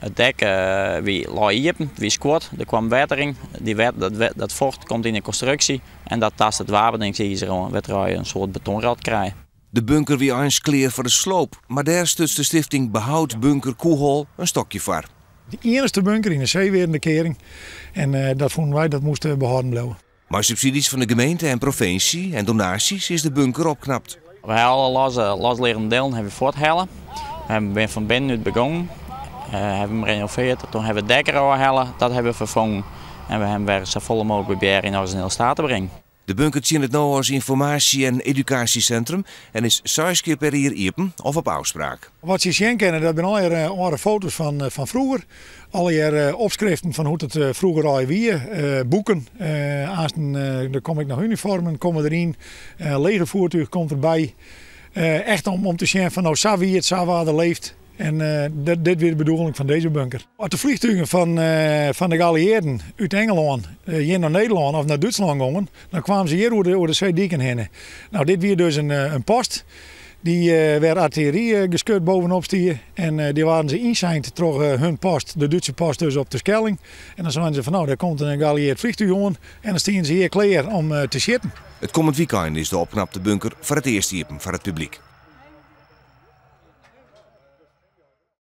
Het dek wie lag open, wie squat, er kwam water in. Dat vocht komt in de constructie en dat tast het water en zie je een soort betonrad krijgen. De bunker wie eens kleer voor de sloop, maar daar stutst de stichting Behoud Bunker Koehol een stokje voor. De enige bunker in de zeewerende kering en dat vonden wij dat moest behouden blijven. Maar subsidies van de gemeente en provincie en donaties is de bunker opknapt. We hebben alle loslerende delen hebben we voorthalen. We hebben van binnenuit begonnen, hebben we renoveerd, toen hebben we het dek halen, dat hebben we vervangen. En we hebben weer zo volle mogelijk proberen in originele staat te brengen. De bunker zien het nu als informatie- en educatiecentrum en is 6 keer per jaar open of op afspraak. Wat je zien kennen, dat zijn alle foto's van vroeger. Alle opschriften van hoe het vroeger al was. Boeken, dan kom ik naar uniformen, komen erin. Legervoertuig komt erbij. Echt om te zien van nou, zo wie het, zo waar er leeft. En dit weer de bedoeling van deze bunker. Als de vliegtuigen van de geallieerden uit Engeland hier naar Nederland of naar Duitsland gingen, dan kwamen ze hier over de Zeedieken heen. Nou, dit weer dus een post. Die werd artillerie geschud bovenop stier. En die waren ze inzeind door hun post, de Duitse post dus op de Schelling. En dan zeiden ze van nou, daar komt een geallieerd vliegtuig aan. En dan staan ze hier klaar om te zitten. Het komend weekend is de opknapte bunker voor het eerst open voor het publiek.